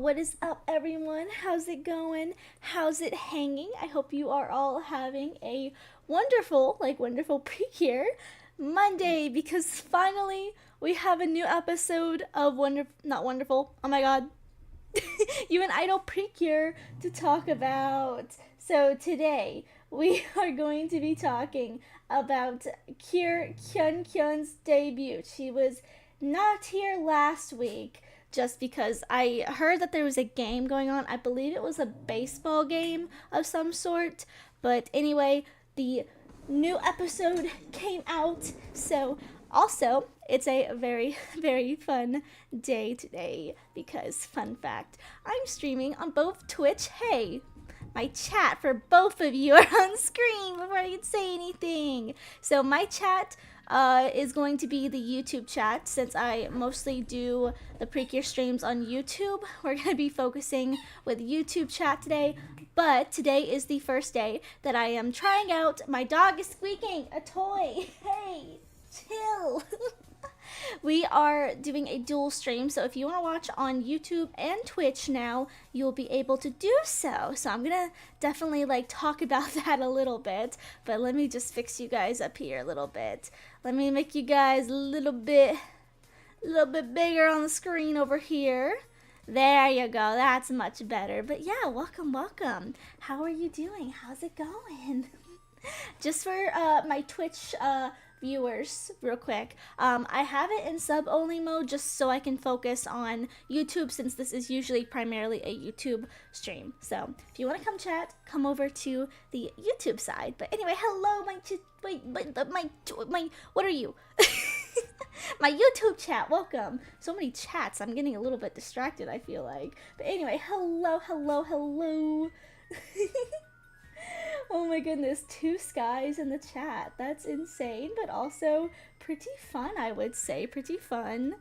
what is up, everyone? How's it going? How's it hanging? I hope you are all having a wonderful Precure Monday because finally we have a new episode of not Wonderful. Oh my god. KYUN Idol Precure to talk about. So today we are going to be talking about KYUN's debut. She was not here last week just because I heard that there was a game going on. I believe it was a baseball game of some sort. But anyway, the new episode came out. So also, it's a very, very fun day today because, fun fact, I'm streaming on both Twitch. Hey, my chat for both of you are on screen before I can say anything. So my chat is going to be the YouTube chat since I mostly do the Precure streams on YouTube. We're going to be focusing with YouTube chat today, but today is the first day that I am trying out. My dog is squeaking a toy. Hey, chill. We are doing a dual stream, so if you want to watch on YouTube and Twitch now, you'll be able to do so. So I'm gonna definitely talk about that a little bit, but let me just fix you guys up here a little bit. Let me make you guys a little bit bigger on the screen over here. There you go, that's much better. But yeah, welcome. How are you doing? How's it going? Just for my Twitch viewers real quick, I have it in sub only mode just so I can focus on YouTube since this is usually primarily a YouTube stream. So if you want to come chat, come over to the YouTube side. But anyway, hello my what are you? My YouTube chat, welcome. So many chats, I'm getting a little bit distracted, I feel like. But anyway, hello. Oh my goodness, 2 skies in the chat. That's insane, but also pretty fun, I would say. Pretty fun.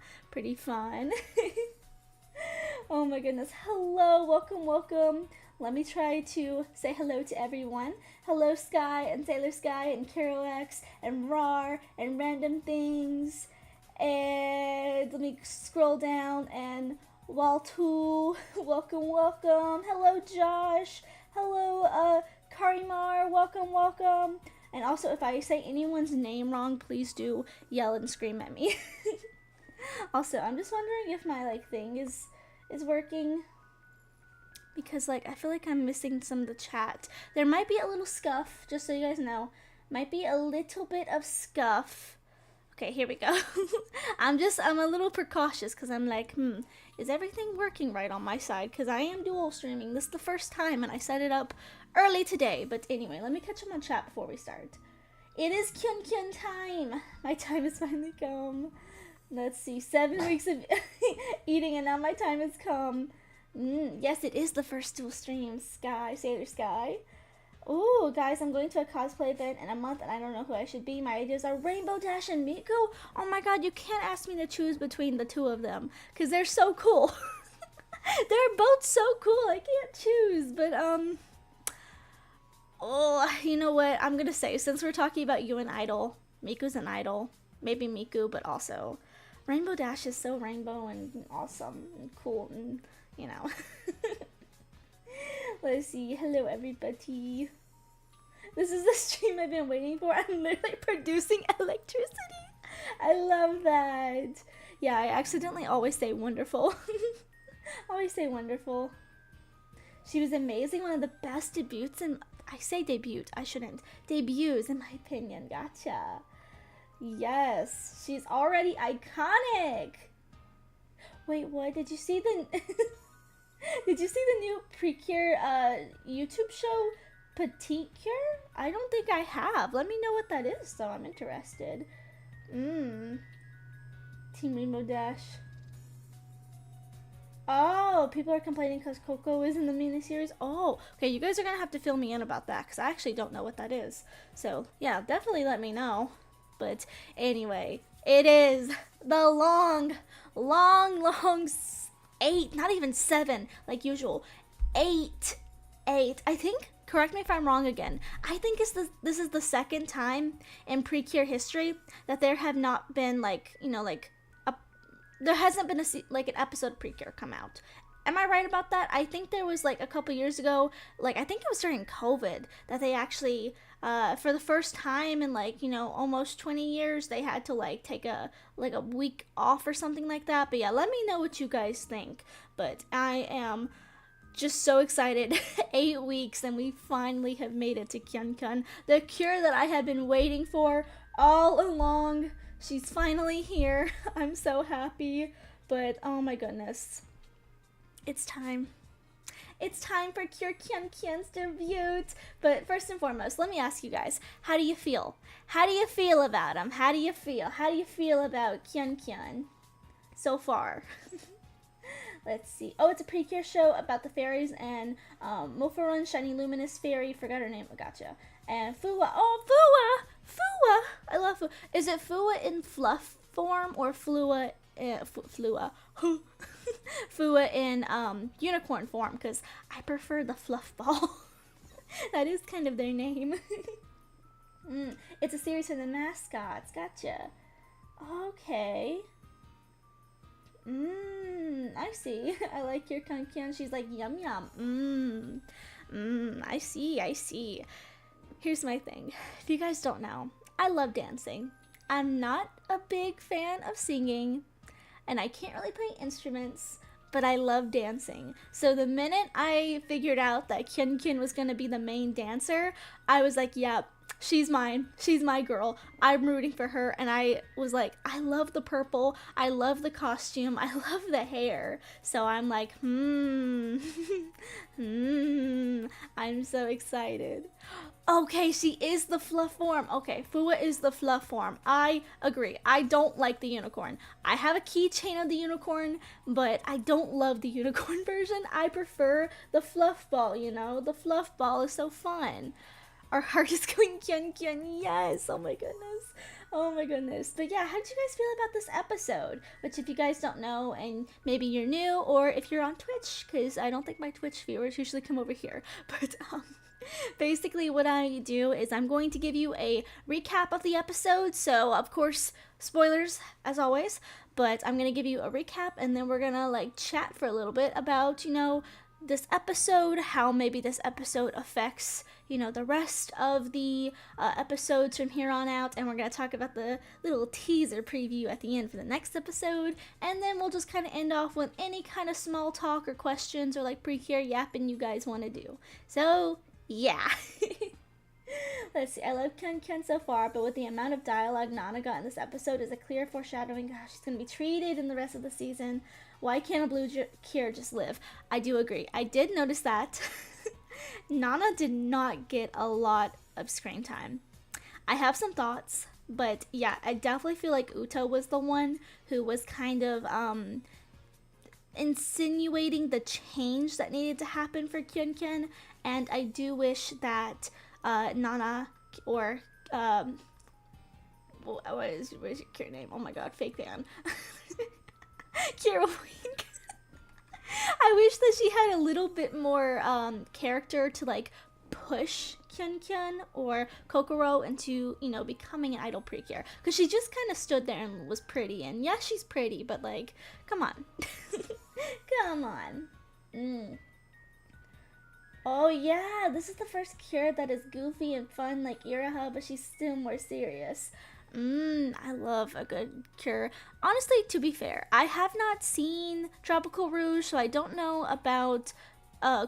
Oh my goodness. Hello, welcome. Let me try to say hello to everyone. Hello, Sky and Sailor Sky and Carol X and Rar and Random Things. And let me scroll down and Waltu. Welcome. Hello, Josh. Hello, Karimar, welcome. And also, if I say anyone's name wrong, please do yell and scream at me. Also, I'm just wondering if my thing is working because I feel like I'm missing some of the chat. There might be a little scuff, just so you guys know. Might be a little bit of scuff. Okay, here we go. I'm a little precautious because I'm is everything working right on my side? Because I am dual streaming. This is the first time and I set it up early today. But anyway, let me catch up on chat before we start. It is KYUN time. My time has finally come. Let's see, 7 weeks of eating and now my time has come. Yes, it is the first dual stream. Sailor Sky. Oh, guys, I'm going to a cosplay event in a month, and I don't know who I should be. My ideas are Rainbow Dash and Miku. Oh my god, you can't ask me to choose between the two of them, because they're so cool. They're both so cool, I can't choose, but, oh, you know what, I'm gonna say, since we're talking about you and Idol, Miku's an idol, maybe Miku, but also, Rainbow Dash is so rainbow and awesome and cool, and, you know. Let's see. Hello, everybody. This is the stream I've been waiting for. I'm literally producing electricity. I love that. Yeah, I accidentally always say wonderful. Always say wonderful. She was amazing. One of the best debuts in... I say debut. I shouldn't. Debuts, in my opinion. Gotcha. Yes. She's already iconic. Wait, what? Did you see the... Did you see the new Precure YouTube show, Precure? I don't think I have. Let me know what that is, though. I'm interested. Team Rainbow Dash. Oh, people are complaining because Coco is in the miniseries. Oh, okay, you guys are going to have to fill me in about that because I actually don't know what that is. So, yeah, definitely let me know. But anyway, it is the long 8, not even 7, like usual. 8. I think, correct me if I'm wrong again, I think this is the second time in Precure history that there have not been there hasn't been an episode of Precure come out. Am I right about that? I think there was like a couple years ago, like I think it was during COVID that they actually, for the first time in like almost 20 years, they had to like take a week off or something like that. But yeah, let me know what you guys think. But I am just so excited. 8 weeks and we finally have made it to KYUN, the cure that I have been waiting for all along. She's finally here. I'm so happy. But oh my goodness, it's time. It's time for KYUN's debut. But first and foremost, let me ask you guys, how do you feel? How do you feel about him? How do you feel? How do you feel about KYUN so far? Let's see. Oh, it's a Precure show about the fairies and Mofarun, Shiny Luminous Fairy. Forgot her name. Gotcha. And Fua. Oh, Fua! Fua! I love Fua. Is it Fua in fluff form or Flua? Flua. Fua in unicorn form, because I prefer the fluff ball. That is kind of their name. It's a series of the mascots. Gotcha. Okay. I see. I like your KYUN. She's like, yum yum. I see. Here's my thing. If you guys don't know, I love dancing. I'm not a big fan of singing, and I can't really play instruments, but I love dancing. So the minute I figured out that KYUN was gonna be the main dancer, I was like, yep, she's mine. She's my girl. I'm rooting for her. And I was like, I love the purple. I love the costume. I love the hair. So I'm like, I'm so excited. Okay, she is the fluff form. Okay, Fua is the fluff form. I agree. I don't like the unicorn. I have a keychain of the unicorn, but I don't love the unicorn version. I prefer the fluff ball, The fluff ball is so fun. Our heart is going KYUN. Yes. Oh my goodness. But yeah, how did you guys feel about this episode? Which, if you guys don't know, and maybe you're new, or if you're on Twitch, because I don't think my Twitch viewers usually come over here. But basically what I do is I'm going to give you a recap of the episode. So of course, spoilers as always, but I'm going to give you a recap, and then we're going to like chat for a little bit about, this episode, how maybe this episode affects, the rest of the episodes from here on out, and we're going to talk about the little teaser preview at the end for the next episode, and then we'll just kind of end off with any kind of small talk or questions or like Precure yapping you guys want to do. So, yeah. Let's see, I love KYUN so far, but with the amount of dialogue Nana got in this episode is a clear foreshadowing how she's going to be treated in the rest of the season. Why can't a blue cure just live? I do agree. I did notice that. Nana did not get a lot of screen time. I have some thoughts, but yeah, I definitely feel like Uta was the one who was kind of insinuating the change that needed to happen for KYUN, and I do wish that Nana or what is your cure name? Oh my god, fake fan. Kira Wink. I wish that she had a little bit more character to like push KYUN or Kokoro into, becoming an idol Precure. Because she just kind of stood there and was pretty. And yeah, she's pretty, but like, come on. Come on. Oh yeah, this is the first cure that is goofy and fun like Iraha, but she's still more serious. I love a good cure. Honestly, to be fair, I have not seen Tropical Rouge, so I don't know about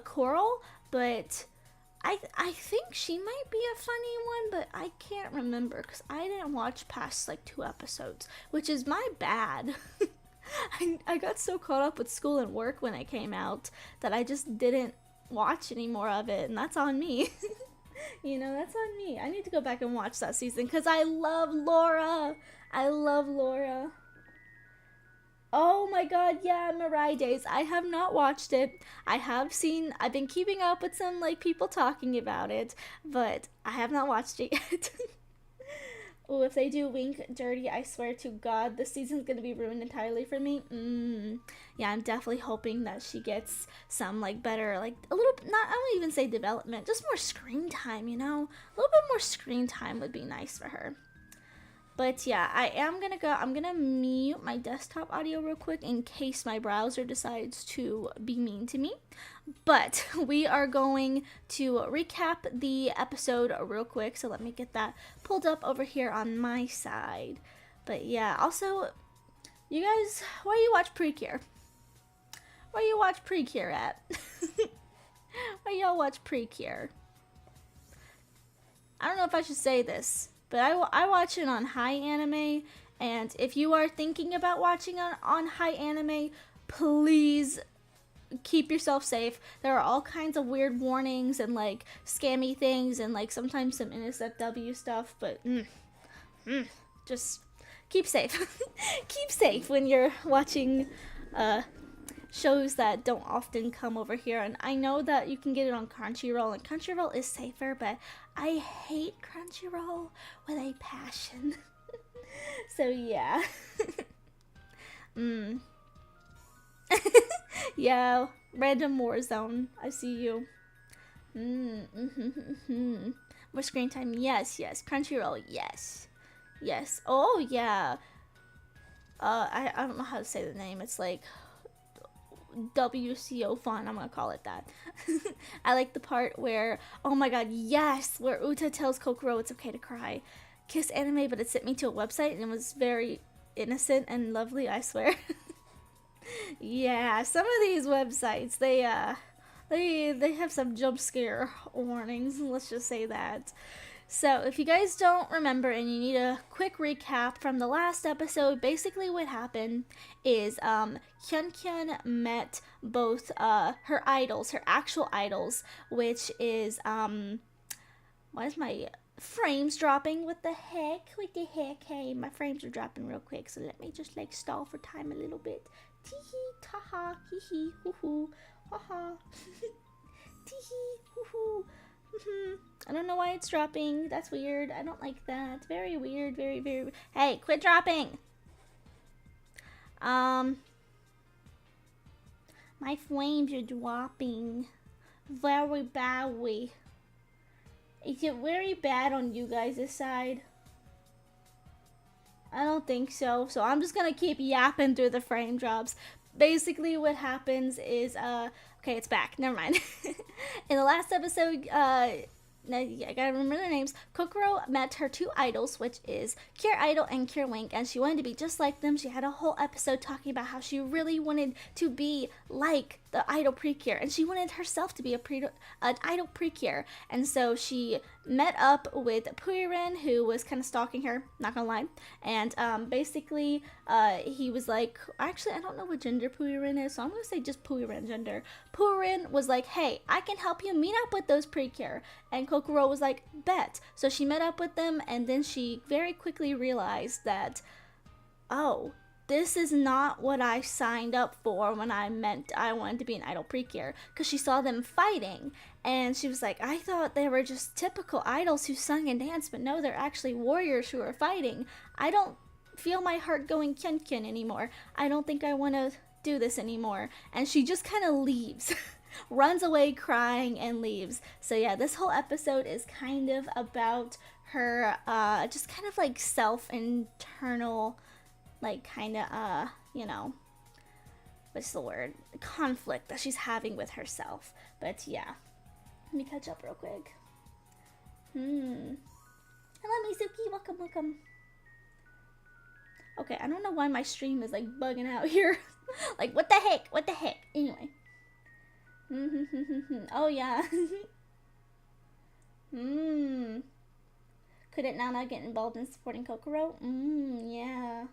Coral, but I think she might be a funny one, but I can't remember because I didn't watch past like 2 episodes, which is my bad. I got so caught up with school and work when it came out that I just didn't watch any more of it, and that's on me. That's on me. I need to go back and watch that season because I love Laura. Oh my god, yeah, Mirai Days. I have not watched it. I've been keeping up with some like people talking about it, but I have not watched it yet. Oh, if they do Wink dirty, I swear to God, this season's gonna be ruined entirely for me. Yeah, I'm definitely hoping that she gets some, like, better, like, I won't even say development, just more screen time, A little bit more screen time would be nice for her. But yeah, I'm gonna mute my desktop audio real quick in case my browser decides to be mean to me. But we are going to recap the episode real quick, so let me get that pulled up over here on my side. But yeah, also, you guys, where you watch Precure? Where you watch Precure at? Where y'all watch Precure? I don't know if I should say this, but I watch it on High Anime, and if you are thinking about watching on High Anime, please keep yourself safe. There are all kinds of weird warnings and like scammy things and like sometimes some NSFW stuff, but just keep safe. Keep safe when you're watching shows that don't often come over here. And I know that you can get it on Crunchyroll, and Crunchyroll is safer, but I hate Crunchyroll with a passion. So yeah. Yeah, random war zone. I see you. More screen time. Yes. Crunchyroll. Yes. Oh yeah. I don't know how to say the name. It's like WCO fun, I'm gonna call it that. I like the part where, oh my god, yes, where Uta tells Kokoro it's okay to cry. Kiss anime, but it sent me to a website and it was very innocent and lovely, I swear. Yeah, some of these websites, they have some jump scare warnings, let's just say that. So, if you guys don't remember and you need a quick recap from the last episode, basically what happened is KYUN met both her idols, her actual idols, which is why is my frames dropping? What the heck? Hey, my frames are dropping real quick, so let me just like stall for time a little bit. Tee-hee, ta-ha, hee-hee, hoo-hoo, ha-ha. Tee-hee, hoo-hoo. I don't know why it's dropping. That's weird. I don't like that. Very weird. Very weird. Hey, quit dropping. My flames are dropping. Very badly. Is it very bad on you guys' side? I don't think so. So I'm just gonna keep yapping through the frame drops. Basically what happens is okay, it's back. Never mind. In the last episode, I gotta remember their names. Kokoro met her two idols, which is Cure Idol and Cure Wink, and she wanted to be just like them. She had a whole episode talking about how she really wanted to be like the idol Precure, and she wanted herself to be an idol Precure. And so she met up with Puiren, who was kind of stalking her, not gonna lie. And basically, he was like, actually, I don't know what gender Puiren is, so I'm gonna say just Puiren gender. Puiren was like, hey, I can help you meet up with those Precure. And Kokoro was like, bet. So she met up with them, and then she very quickly realized that, oh, this is not what I signed up for when I meant I wanted to be an idol Precure. Because she saw them fighting, and she was like, I thought they were just typical idols who sung and danced, but no, they're actually warriors who are fighting. I don't feel my heart going KYUN anymore. I don't think I want to do this anymore. And she just kind of leaves. Runs away crying and leaves. So yeah, this whole episode is kind of about her just kind of like self-internal, like kind of you know, what's the word, conflict that she's having with herself. But yeah, let me catch up real quick. Hello Mizuki, welcome. Okay, I don't know why my stream is like bugging out here. Like what the heck anyway. Oh yeah. Could it now not get involved in supporting Kokoro? Yeah.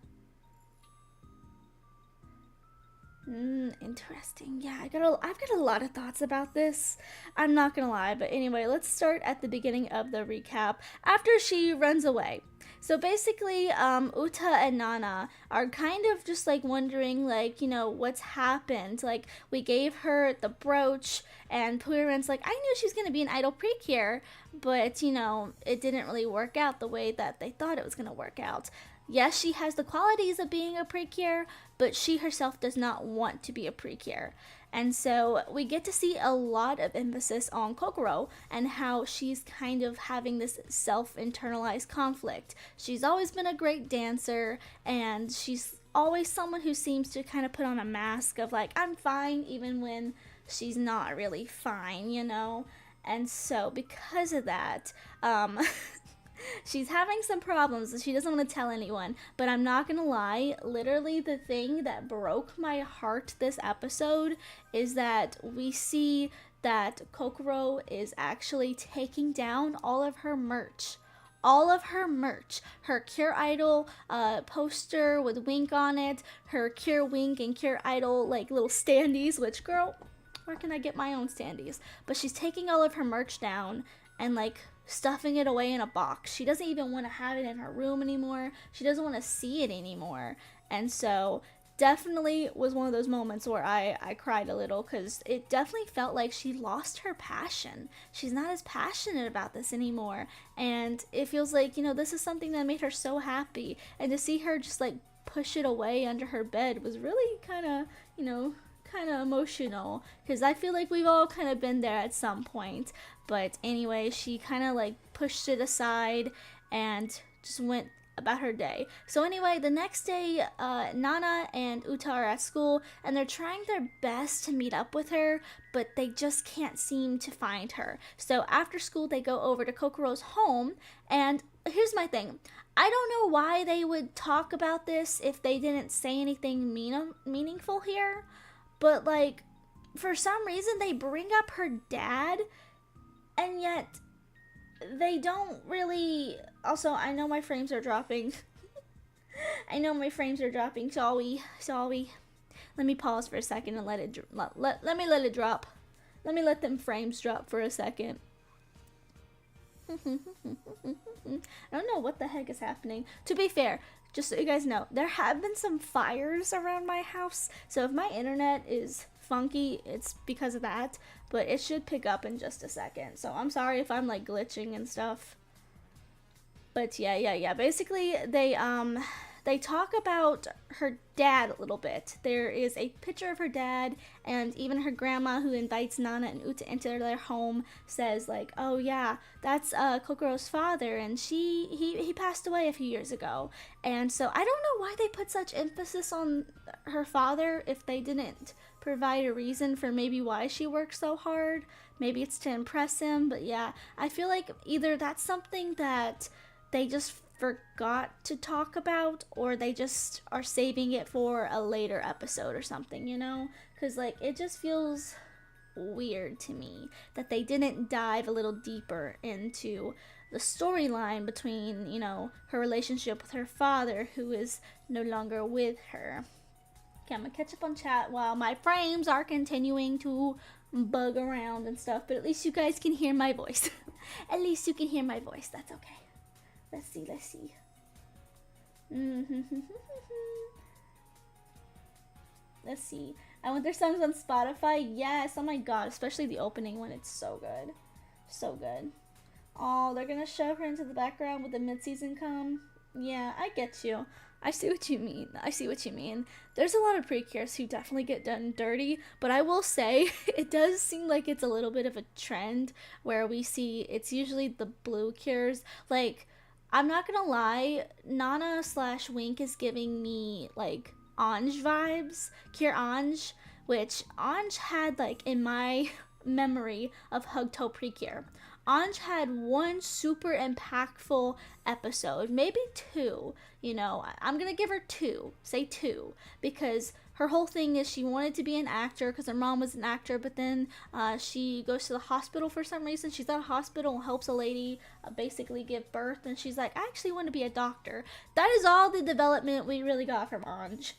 Interesting. Yeah, I've got a lot of thoughts about this. I'm not gonna lie, but anyway, let's start at the beginning of the recap. After she runs away. So basically, Uta and Nana are kind of just like wondering, like, you know, what's happened. Like, we gave her the brooch, and Puiren's like, I knew she was gonna be an idol Precure, but, you know, it didn't really work out the way that they thought it was gonna work out. Yes, she has the qualities of being a Precure, but she herself does not want to be a Precure. And so we get to see a lot of emphasis on Kokoro and how she's kind of having this self internalized conflict. She's always been a great dancer, and she's always someone who seems to kind of put on a mask of like, I'm fine, even when she's not really fine, you know? And so, because of that, she's having some problems that she doesn't want to tell anyone. But I'm not gonna lie, literally, the thing that broke my heart this episode is that we see that Kokoro is actually taking down all of her merch. All of her merch, her Cure Idol poster with Wink on it, her Cure Wink and Cure Idol like little standees, which, girl, where can I get my own standees? But she's taking all of her merch down and like stuffing it away in a box. She doesn't even want to have it in her room anymore. She doesn't want to see it anymore. And so definitely was one of those moments where I cried a little, because it definitely felt like she lost her passion. She's not as passionate about this anymore. And it feels like, you know, this is something that made her so happy. And to see her just like push it away under her bed was really kind of, you know, kind of emotional, because I feel like we've all kind of been there at some point. But anyway, she kind of like pushed it aside and just went about her day. So anyway, the next day, Nana and Uta are at school, and they're trying their best to meet up with her, but they just can't seem to find her. So after school, they go over to Kokoro's home, and here's my thing. I don't know why they would talk about this if they didn't say anything meaningful here, but like, for some reason, they bring up her dad, and yet they don't really. Also, I know my frames are dropping. I know my frames are dropping. Shall we? Let me pause for a second and let me let it drop. Let me let them frames drop for a second. I don't know what the heck is happening. To be fair, just so you guys know, there have been some fires around my house. So if my internet is funky, it's because of that. But it should pick up in just a second. So I'm sorry if I'm like glitching and stuff. But yeah. Basically, they talk about her dad a little bit. There is a picture of her dad, and even her grandma, who invites Nana and Uta into their home, says like, "Oh yeah, that's Kokoro's father, and he passed away a few years ago." And so I don't know why they put such emphasis on her father if they didn't provide a reason for maybe why she works so hard. Maybe it's to impress him, but yeah, I feel like either that's something that they just forgot to talk about, or they just are saving it for a later episode or something, you know? Because like, it just feels weird to me that they didn't dive a little deeper into the storyline between, you know, her relationship with her father, who is no longer with her. Okay, I'm gonna catch up on chat while my frames are continuing to bug around and stuff, but at least you guys can hear my voice. At least you can hear my voice, that's okay. Let's see. Let's see. I want their songs on Spotify. Yes, oh my god, especially the opening one. It's so good. So good. Oh, they're gonna shove her into the background with the mid-season come. Yeah, I get you. I see what you mean. There's a lot of Precures who definitely get done dirty, but I will say, it does seem like it's a little bit of a trend where we see it's usually the blue cures. Like, I'm not gonna lie, Nana/Wink is giving me like Ange vibes, Cure Ange, which Ange had like in my memory of Hugto Precure. Ange had one super impactful episode, maybe two, you know, I'm gonna give her say two, because her whole thing is she wanted to be an actor because her mom was an actor, but then she goes to the hospital for some reason. She's at a hospital and helps a lady basically give birth, and she's like, I actually want to be a doctor. That is all the development we really got from Ange.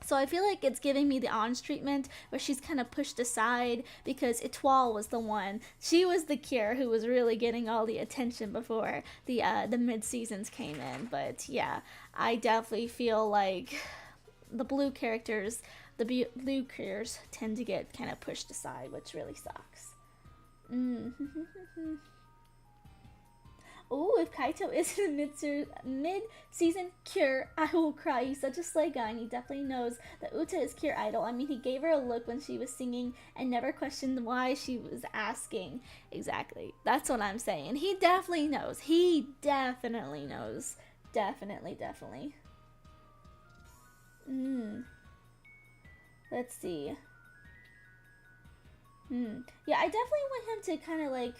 So I feel like it's giving me the Ange treatment, where she's kind of pushed aside because Etoile was the one. She was the cure who was really getting all the attention before the mid-seasons came in. But yeah, I definitely feel like the blue characters, blue cures tend to get kind of pushed aside, which really sucks. Ooh, if Kaito is in mid-season Cure, I will cry. He's such a slay guy, and he definitely knows that Uta is Cure idol. I mean, he gave her a look when she was singing and never questioned why she was asking. Exactly. That's what I'm saying. He definitely knows. He definitely knows. Definitely, definitely. Let's see. Yeah, I definitely want him to kind of like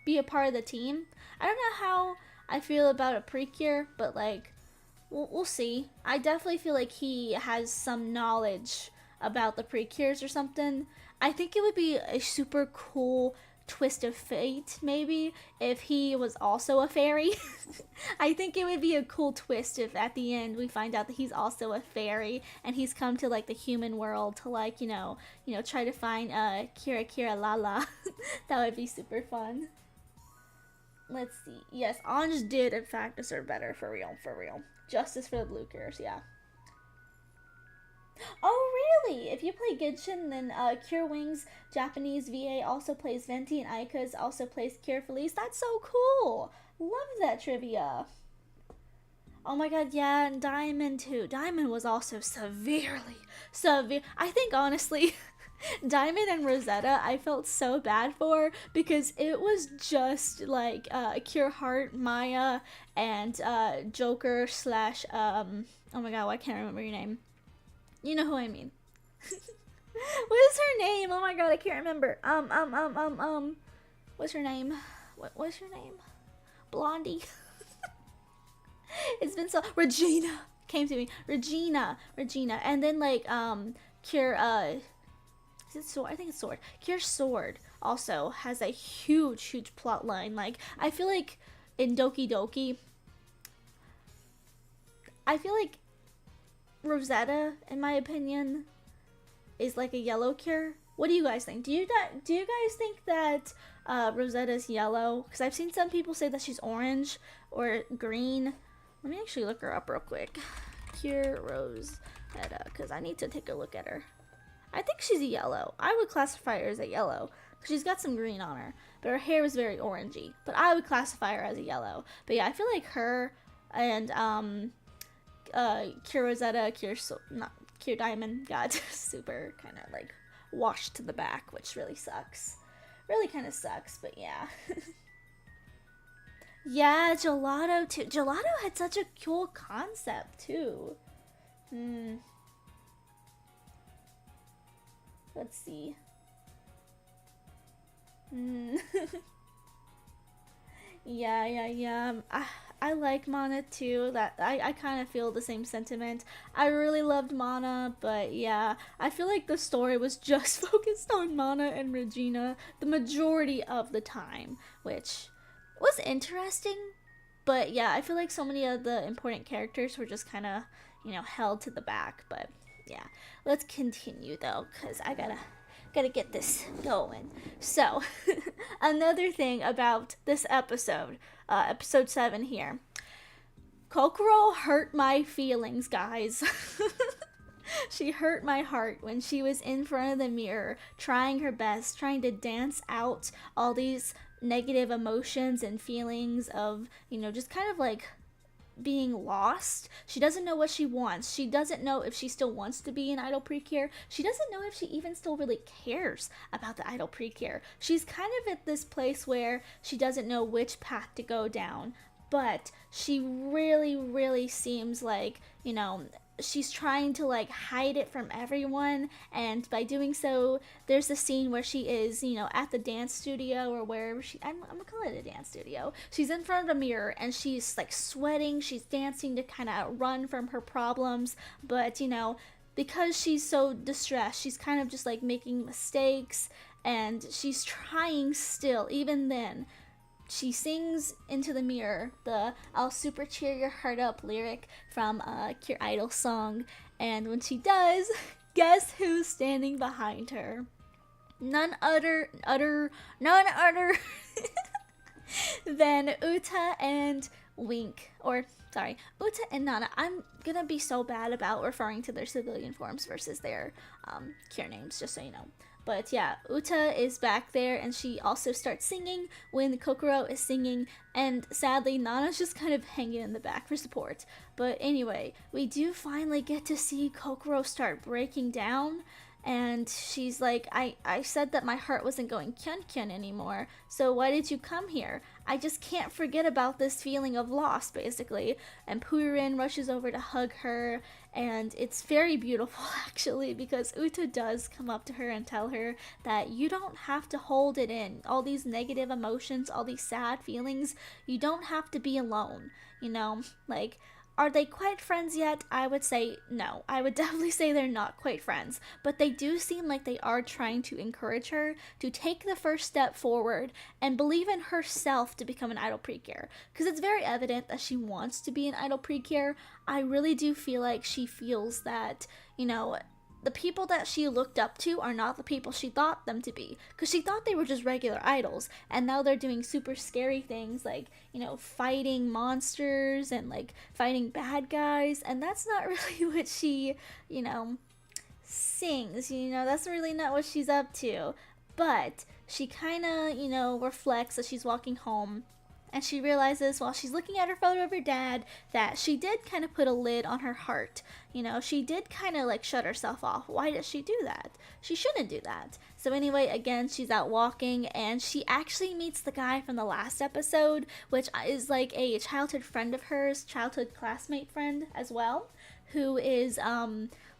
be a part of the team. I don't know how I feel about a Precure, but like we'll see. I definitely feel like he has some knowledge about the Precures or something. I think it would be a super cool twist of fate maybe if he was also a fairy. I think it would be a cool twist if at the end we find out that he's also a fairy and he's come to like the human world to like try to find Kira Kira Lala. That would be super fun. Let's see. Yes, Anj did in fact deserve better, for real, for real. Justice for the Blue Cures, yeah. Oh, really? If you play Genshin, then Cure Wing's Japanese VA also plays Venti, and Aika's also plays Cure Felice. That's so cool! Love that trivia. Oh my god, yeah, and Diamond too. Diamond was also severe. I think honestly, Diamond and Rosetta, I felt so bad for because it was just like Cure Heart, Maya, and Joker slash oh my god, I can't remember your name. You know who I mean. What is her name? Oh my god, I can't remember. What's her name? What's her name? Blondie. It's been so Regina came to me. Regina. And then like Cure is it Sword? I think it's Sword. Cure Sword also has a huge plot line. Like I feel like in Doki Doki I feel like Rosetta, in my opinion, is like a yellow Cure. What do you guys think? Do you guys think that Rosetta's yellow? Because I've seen some people say that she's orange or green. Let me actually look her up real quick. Cure Rosetta, because I need to take a look at her. I think she's a yellow. I would classify her as a yellow because she's got some green on her, but her hair is very orangey. But I would classify her as a yellow. But yeah, I feel like her and Cure Rosetta, Cure Diamond got super kind of like washed to the back, which really sucks. Really kind of sucks, but yeah. Yeah, Gelato too. Gelato had such a cool concept too. Let's see. Yeah. I like Mana too. That I kind of feel the same sentiment. I really loved Mana, but yeah, I feel like the story was just focused on Mana and Regina the majority of the time, which was interesting. But yeah, I feel like so many of the important characters were just kind of, held to the back. But yeah, let's continue though, cause I gotta get this going. So, another thing about this episode, episode 7 here. Kokoro hurt my feelings, guys. She hurt my heart when she was in front of the mirror, trying her best, trying to dance out all these negative emotions and feelings of, just kind of like being lost. She doesn't know what she wants. She doesn't know if she still wants to be an idol Precure. She doesn't know if she even still really cares about the idol Precure. She's kind of at this place where she doesn't know which path to go down, but she really seems like, she's trying to like hide it from everyone, and by doing so there's a scene where she is at the dance studio or wherever I'm gonna call it a dance studio. She's in front of a mirror and she's like sweating, she's dancing to kind of run from her problems, but because she's so distressed, she's kind of just like making mistakes, and she's trying still. Even then she sings into the mirror the "I'll super cheer your heart up" lyric from Cure Idol song, and when she does, guess who's standing behind her? None other than Uta and Wink, or sorry, Uta and Nana. I'm gonna be so bad about referring to their civilian forms versus their Cure names, just so you know. But yeah, Uta is back there and she also starts singing when Kokoro is singing, and sadly Nana's just kind of hanging in the back for support. But anyway, we do finally get to see Kokoro start breaking down, and she's like, I said that my heart wasn't going kyun kyun anymore, so why did you come here? I just can't forget about this feeling of loss, basically. And Purin rushes over to hug her, and it's very beautiful, actually, because Uta does come up to her and tell her that you don't have to hold it in. All these negative emotions, all these sad feelings, you don't have to be alone, you know? Like, are they quite friends yet? I would say no. I would definitely say they're not quite friends. But they do seem like they are trying to encourage her to take the first step forward and believe in herself to become an idol precure. Because it's very evident that she wants to be an idol precure. I really do feel like she feels that, you know, the people that she looked up to are not the people she thought them to be, because she thought they were just regular idols, and now they're doing super scary things like, you know, fighting monsters and like fighting bad guys, and that's not really what she, you know, sings, you know, that's really not what she's up to. But she kind of, you know, reflects as she's walking home, and she realizes while she's looking at her photo of her dad that she did kind of put a lid on her heart. You know, she did kind of like shut herself off. Why did she do that? She shouldn't do that. So anyway, again, she's out walking, and she actually meets the guy from the last episode, which is like a childhood friend of hers, childhood classmate friend as well, who is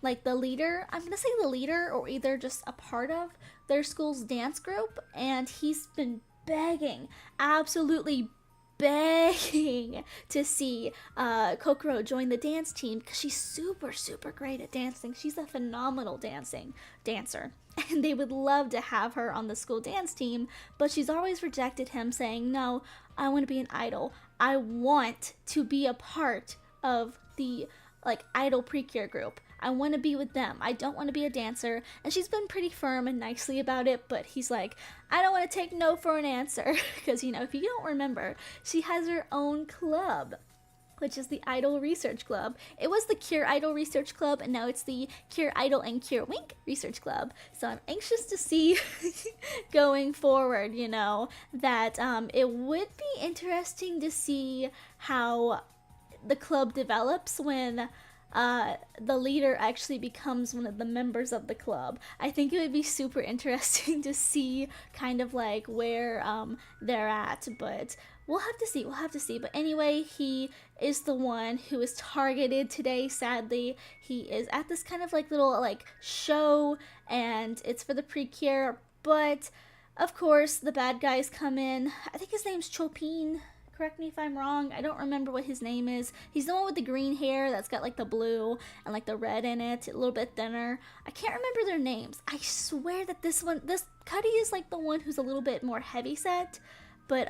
like the leader, I'm gonna say the leader, or either just a part of their school's dance group. And he's been begging, absolutely begging to see Kokoro join the dance team, because she's super great at dancing. She's a phenomenal dancer, and they would love to have her on the school dance team. But she's always rejected him, saying, no, I want to be an idol. I want to be a part of the like idol precure group. I want to be with them. I don't want to be a dancer. And she's been pretty firm and nicely about it, but he's like, I don't want to take no for an answer. Because, you know, if you don't remember, she has her own club, which is the Idol Research Club. It was the Cure Idol Research Club, and now it's the Cure Idol and Cure Wink Research Club. So I'm anxious to see going forward, you know, that it would be interesting to see how the club develops when the leader actually becomes one of the members of the club. I think it would be super interesting to see kind of like where they're at, but we'll have to see. But anyway, he is the one who is targeted today, sadly. He is at this kind of like little like show, and it's for the Precure, but of course the bad guys come in. I think his name's Chopin. Correct me if I'm wrong. I don't remember what his name is. He's the one with the green hair that's got like the blue and like the red in it, a little bit thinner. I can't remember their names. I swear that this Cuddy is like the one who's a little bit more heavy set, but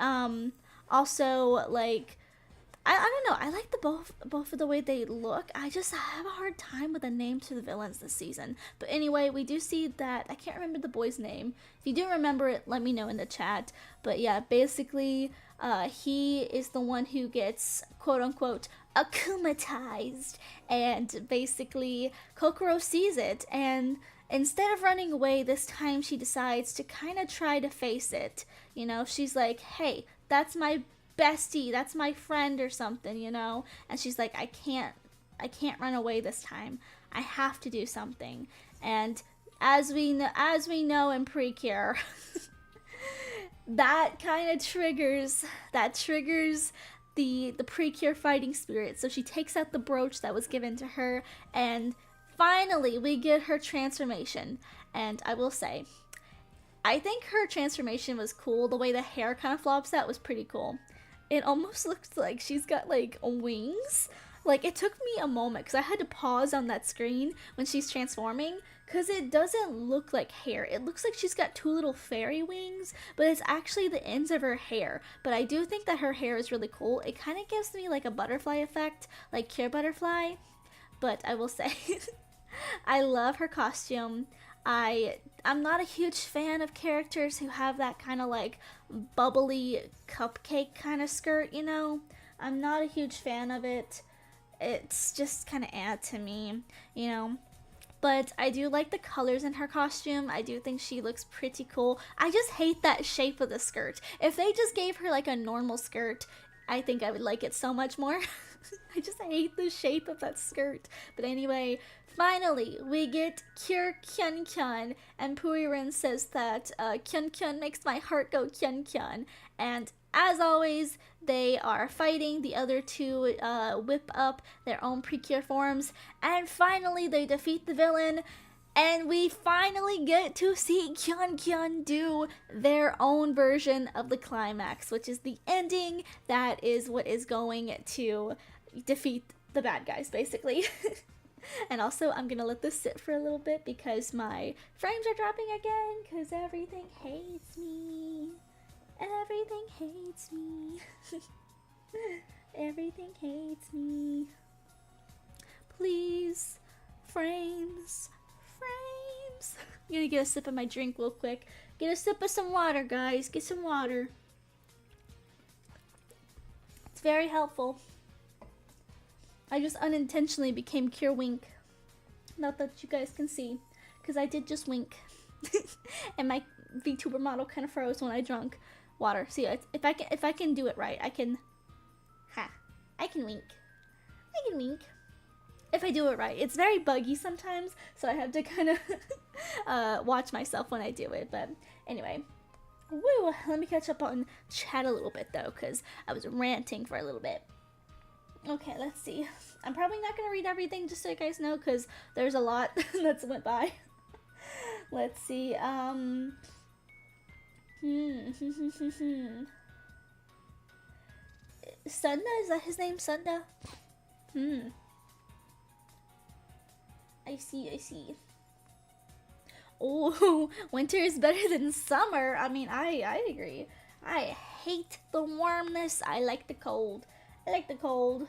also like I don't know. I like the both of the way they look. I just have a hard time with the name to the villains this season. But anyway, we do see that I can't remember the boy's name. If you do remember it, let me know in the chat. But yeah, basically, he is the one who gets quote unquote akumatized, and basically Kokoro sees it, and instead of running away this time, she decides to kind of try to face it. You know, she's like, hey, that's my bestie, that's my friend or something, you know. And she's like, I can't run away this time. I have to do something. And as we know in Precure, that kind of triggers the Precure fighting spirit. So she takes out the brooch that was given to her, and finally we get her transformation. And I will say, I think her transformation was cool. The way the hair kind of flops out was pretty cool. It almost looks like she's got like wings. Like, it took me a moment because I had to pause on that screen when she's transforming, because it doesn't look like hair. It looks like she's got two little fairy wings, but it's actually the ends of her hair. But I do think that her hair is really cool. It kind of gives me like a butterfly effect, like Cure Butterfly. But I will say, I love her costume. I'm not a huge fan of characters who have that kind of like bubbly cupcake kind of skirt, you know? I'm not a huge fan of it. It's just kind of add to me, you know? but I do like the colors in her costume. I do think she looks pretty cool. I just hate that shape of the skirt. If they just gave her like a normal skirt, I think I would like it so much more. I just hate the shape of that skirt. But anyway, finally, we get KYUN, and Puririn says that KYUN makes my heart go KYUN. And as always, they are fighting. The other two whip up their own Precure forms, and finally they defeat the villain. And we finally get to see KYUN do their own version of the climax, which is the ending. That is what is going to defeat the bad guys, basically. And also, I'm gonna let this sit for a little bit because my frames are dropping again, because everything hates me. Everything hates me. Everything hates me. Please, frames. Frames. I'm gonna get a sip of my drink real quick. Get a sip of some water, guys. Get some water. It's very helpful. I just unintentionally became Cure Wink. Not that you guys can see, because I did just wink. And my VTuber model kind of froze when I drank water. See, if I can do it right, I can wink. I can wink. If I do it right. It's very buggy sometimes, so I have to kind of watch myself when I do it. But anyway, woo, let me catch up on chat a little bit though, because I was ranting for a little bit. Okay, let's see. I'm probably not going to read everything, just so you guys know, because there's a lot that's went by. Let's see. Sunda, is that his name? Sunda? I see. Oh, winter is better than summer. I mean, I agree. I hate the warmness. I like the cold. I like the cold.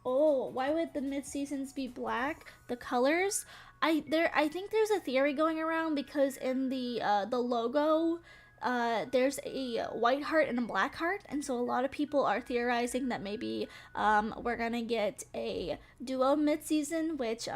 Oh, why would the mid-seasons be black? The colors? I think there's a theory going around because in the logo, there's a white heart and a black heart, and so a lot of people are theorizing that maybe we're gonna get a duo mid-season, which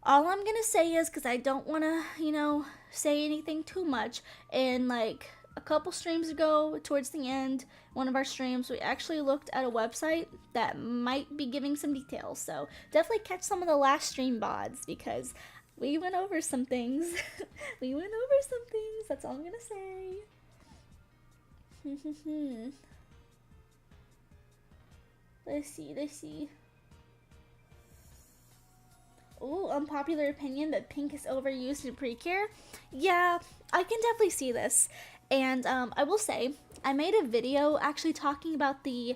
all I'm gonna say is, because I don't want to say anything too much, in like a couple streams ago towards the end, one of our streams, we actually looked at a website that might be giving some details, so definitely catch some of the last stream VODs, because we went over some things. We went over some things. That's all I'm gonna say. Let's see. Oh, unpopular opinion that pink is overused in Precure. Yeah, I can definitely see this. And I will say, I made a video actually talking about the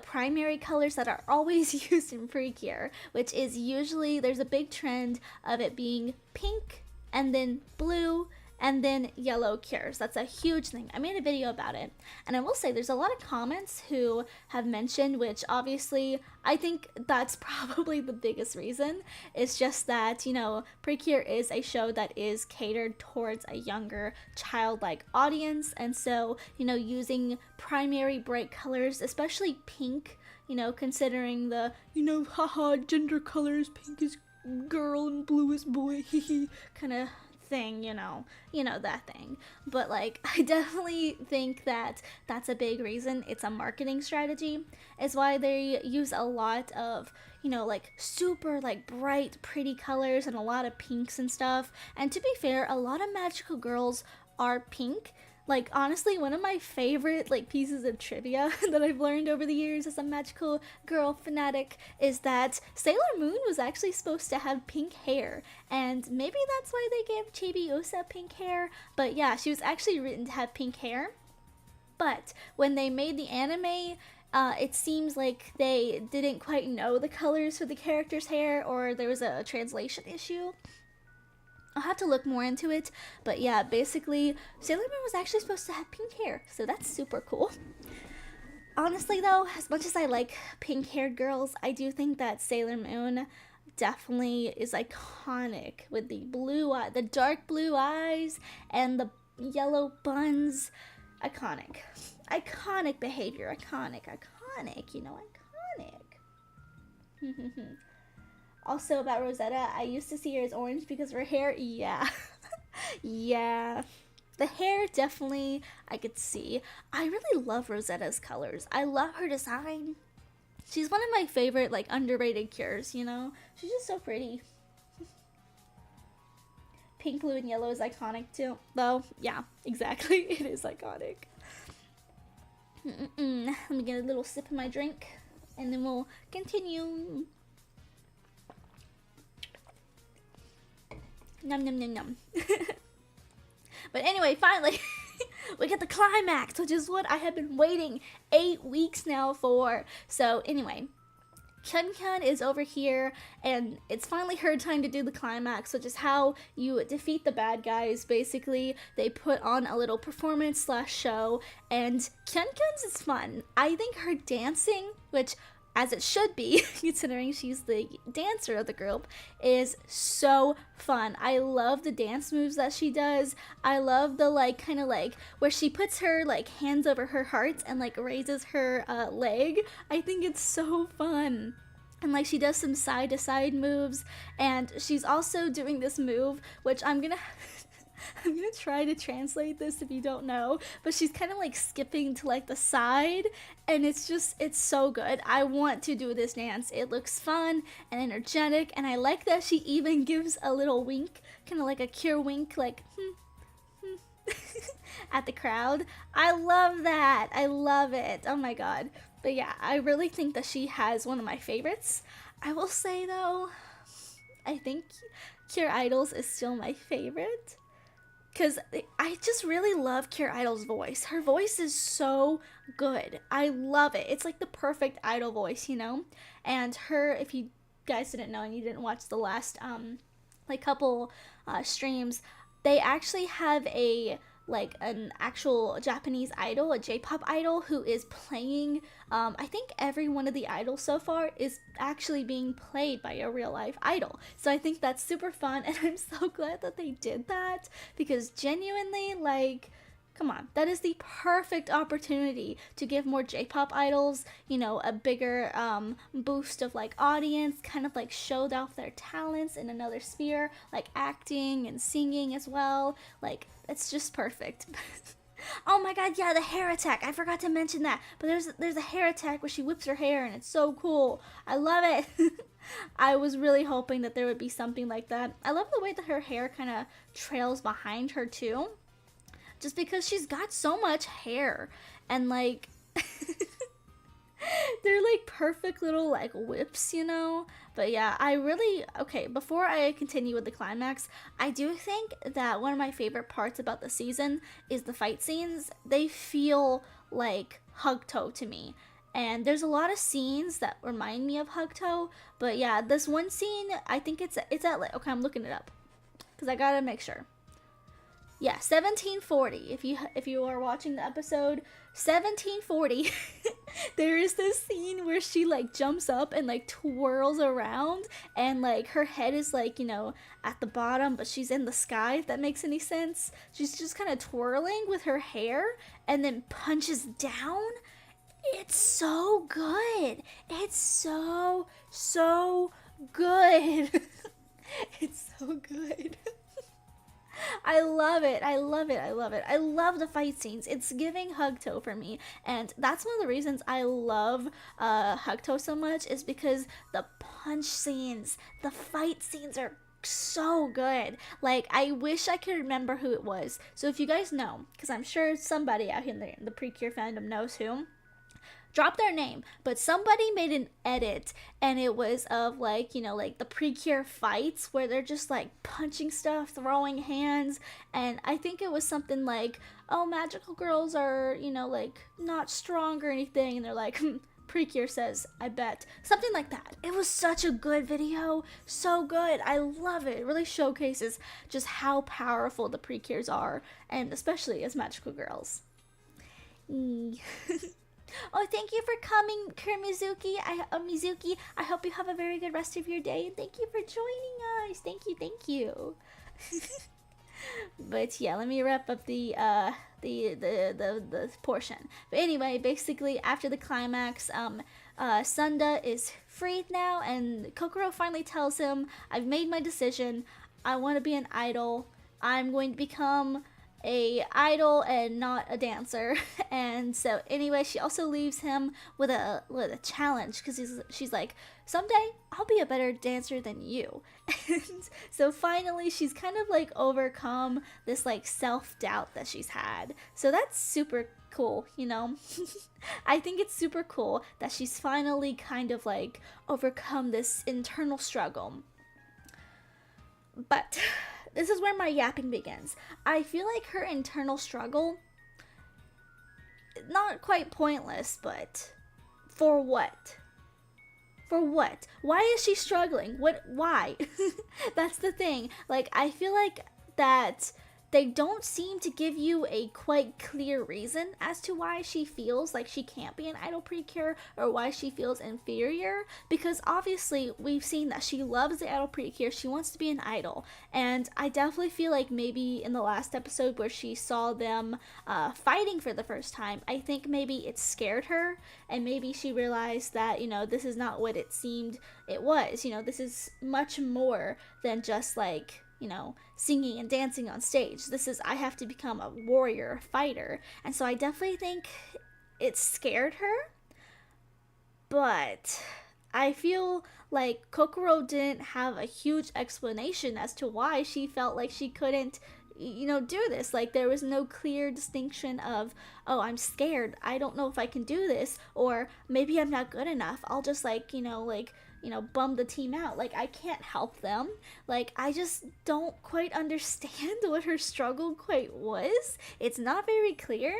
primary colors that are always used in Precure, which is usually, there's a big trend of it being pink and then blue and then yellow cures. That's a huge thing. I made a video about it, and I will say there's a lot of comments who have mentioned, which obviously I think that's probably the biggest reason. It's just that, Precure is a show that is catered towards a younger, childlike audience, and so, using primary bright colors, especially pink, considering the, haha, gender colors, pink is girl and blue is boy, kind of thing, that thing. But I definitely think that that's a big reason. It's a marketing strategy. It's why they use a lot of super bright pretty colors and a lot of pinks and stuff. And to be fair, a lot of magical girls are pink. Honestly, one of my favorite pieces of trivia that I've learned over the years as a magical girl fanatic is that Sailor Moon was actually supposed to have pink hair, and maybe that's why they gave Chibi Usa pink hair. But yeah, she was actually written to have pink hair. But when they made the anime, it seems like they didn't quite know the colors for the character's hair, or there was a translation issue. I'll have to look more into it, but yeah, basically, Sailor Moon was actually supposed to have pink hair, so that's super cool. Honestly though, as much as I like pink-haired girls, I do think that Sailor Moon definitely is iconic with the dark blue eyes and the yellow buns. iconic. Iconic behavior. Iconic. You know, iconic. Also about Rosetta, I used to see her as orange because of her hair. Yeah. Yeah. The hair, definitely, I could see. I really love Rosetta's colors. I love her design. She's one of my favorite, like, underrated cures, you know? She's just so pretty. Pink, blue, and yellow is iconic, too. Though, yeah, exactly. It is iconic. Let me get a little sip of my drink, and then we'll continue. Num, num, num, num. But anyway, finally, we get the climax, which is what I have been waiting 8 weeks now for. So anyway, KYUN is over here, and it's finally her time to do the climax, which is how you defeat the bad guys. Basically, they put on a little performance slash show, and KYUN's is fun. I think her dancing, which, as it should be, considering she's the dancer of the group, is so fun. I love the dance moves that she does. I love the, like, kind of like, where she puts her, like, hands over her heart and, like, raises her leg. I think it's so fun. And, like, she does some side-to-side moves, and she's also doing this move, which I'm gonna try to translate this if you don't know, but she's kind of like skipping to like the side, and it's so good. I want to do this dance. It looks fun and energetic, and I like that she even gives a little wink, kind of like a cure wink, like at the crowd. I love that. I love it. Oh my god. But yeah, I really think that she has one of my favorites. I will say though, I think Cure Idols is still my favorite. Because I just really love Cure Idol's voice. Her voice is so good. I love it. It's like the perfect idol voice, you know? And her, if you guys didn't know and you didn't watch the last like couple streams, they actually have like an actual Japanese idol, a J-pop idol, who is playing, I think every one of the idols so far is actually being played by a real life idol. So I think that's super fun, and I'm so glad that they did that, because genuinely, like, come on, that is the perfect opportunity to give more J-pop idols, you know, a bigger boost of like audience, kind of like showed off their talents in another sphere, like acting and singing as well. Like, it's just perfect. Oh my god, yeah, the hair attack. I forgot to mention that. But there's a hair attack where she whips her hair, and it's so cool. I love it. I was really hoping that there would be something like that. I love the way that her hair kind of trails behind her too. Just because she's got so much hair, and like they're like perfect little like whips, you know? But yeah, okay, before I continue with the climax, I do think that one of my favorite parts about the season is the fight scenes. They feel like Hugto to me. And there's a lot of scenes that remind me of Hugto, but yeah, this one scene, I think it's at like, okay, I'm looking it up because I gotta make sure. Yeah, 1740. If you are watching the episode 1740, there is this scene where she like jumps up and like twirls around, and like her head is like, you know, at the bottom, but she's in the sky, if that makes any sense. She's just kind of twirling with her hair and then punches down. It's so good. It's so good. It's so good. I love it. I love it. I love it. I love the fight scenes. It's giving Hugto for me. And that's one of the reasons I love Hugto so much, is because the punch scenes, the fight scenes are so good. Like, I wish I could remember who it was. So if you guys know, because I'm sure somebody out here in the Precure fandom knows who, drop their name, but somebody made an edit, and it was of like, you know, like the Precure fights where they're just like punching stuff, throwing hands, and I think it was something like, oh, magical girls are, you know, like not strong or anything, and they're like, Precure says, I bet. Something like that. It was such a good video. So good. I love it. It really showcases just how powerful the Precures are, and especially as magical girls. Oh, thank you for coming, Mizuki. Mizuki, I hope you have a very good rest of your day, and thank you for joining us. Thank you. But yeah, let me wrap up the portion. But anyway, basically after the climax, Sunda is freed now, and Kokoro finally tells him, "I've made my decision. I want to be an idol. I'm going to become a idol and not a dancer." And so anyway, she also leaves him with a challenge, because she's like, "Someday I'll be a better dancer than you." And so finally she's kind of like overcome this like self-doubt that she's had. So that's super cool, you know. I think it's super cool that she's finally kind of like overcome this internal struggle. But this is where my yapping begins. I feel like her internal struggle, not quite pointless, but for what? For what? Why is she struggling? Why? That's the thing. Like, I feel like that they don't seem to give you a quite clear reason as to why she feels like she can't be an idol Precure, or why she feels inferior, because obviously we've seen that she loves the idol Precure, she wants to be an idol, and I definitely feel like maybe in the last episode where she saw them fighting for the first time, I think maybe it scared her, and maybe she realized that, you know, this is not what it seemed it was, you know, this is much more than just like, you know, singing and dancing on stage. This is, I have to become a warrior, a fighter. And so I definitely think it scared her. But I feel like Kokoro didn't have a huge explanation as to why she felt like she couldn't, you know, do this. Like, there was no clear distinction of, oh, I'm scared, I don't know if I can do this, or maybe I'm not good enough, I'll just like, bum the team out. Like, I can't help them. Like, I just don't quite understand what her struggle quite was. It's not very clear.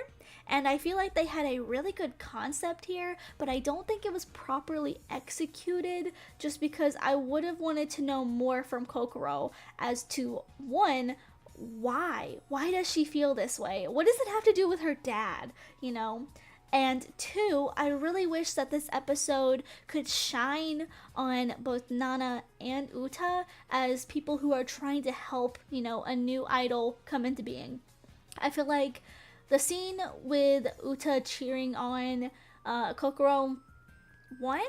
And I feel like they had a really good concept here, but I don't think it was properly executed, just because I would have wanted to know more from Kokoro as to, one, why? Why does she feel this way? What does it have to do with her dad, you know? And two, I really wish that this episode could shine on both Nana and Uta as people who are trying to help, you know, a new idol come into being. I feel like the scene with Uta cheering on Kokoro, one,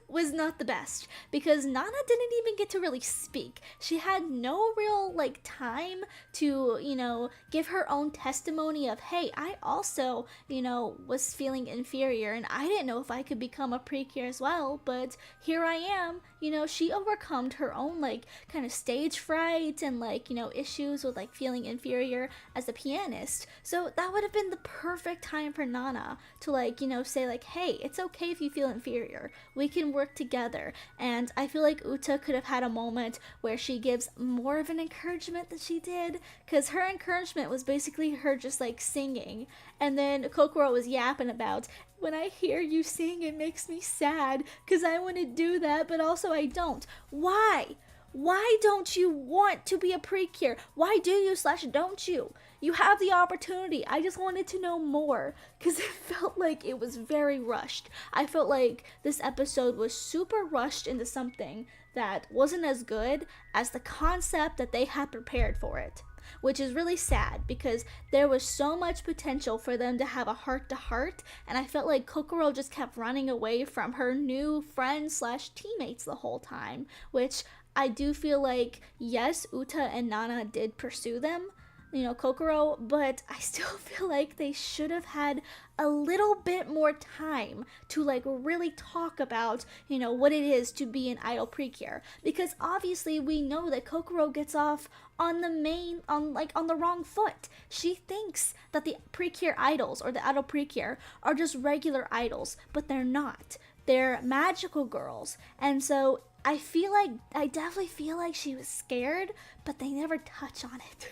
was not the best, because Nana didn't even get to really speak. She had no real like time to, you know, give her own testimony of, hey, I also, you know, was feeling inferior and I didn't know if I could become a Precure as well, but here I am. You know, she overcome her own like kind of stage fright and like, you know, issues with like feeling inferior as a pianist. So that would have been the perfect time for Nana to like, you know, say like, hey, it's okay if you feel inferior, we can work together. And I feel like Uta could have had a moment where she gives more of an encouragement than she did, because her encouragement was basically her just like singing, and then Kokoro was yapping about, when I hear you sing, it makes me sad because I want to do that, but also I don't. Why? Why don't you want to be a Precure? Why do you / don't you? You have the opportunity. I just wanted to know more, because it felt like it was very rushed. I felt like this episode was super rushed into something that wasn't as good as the concept that they had prepared for it. Which is really sad, because there was so much potential for them to have a heart-to-heart, and I felt like Kokoro just kept running away from her new friends / teammates the whole time, which I do feel like, yes, Uta and Nana did pursue them, you know, Kokoro, but I still feel like they should have had a little bit more time to like really talk about, you know, what it is to be an idol Precure, because obviously we know that Kokoro gets off on the wrong foot. She thinks that the Precure idols, or the idol Precure, are just regular idols, but they're not. They're magical girls. And so I definitely feel like she was scared, but they never touch on it.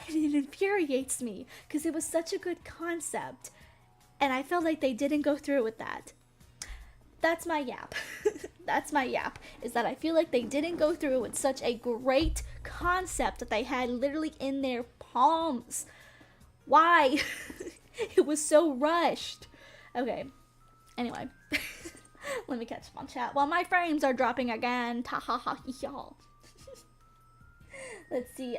And it infuriates me, because it was such a good concept, and I felt like they didn't go through with that. That's my yap. That's my yap, is that I feel like they didn't go through with such a great concept that they had literally in their palms. Why? It was so rushed. Okay, anyway. Let me catch up on chat while my frames are dropping again. Ta ha ha y'all. Let's see.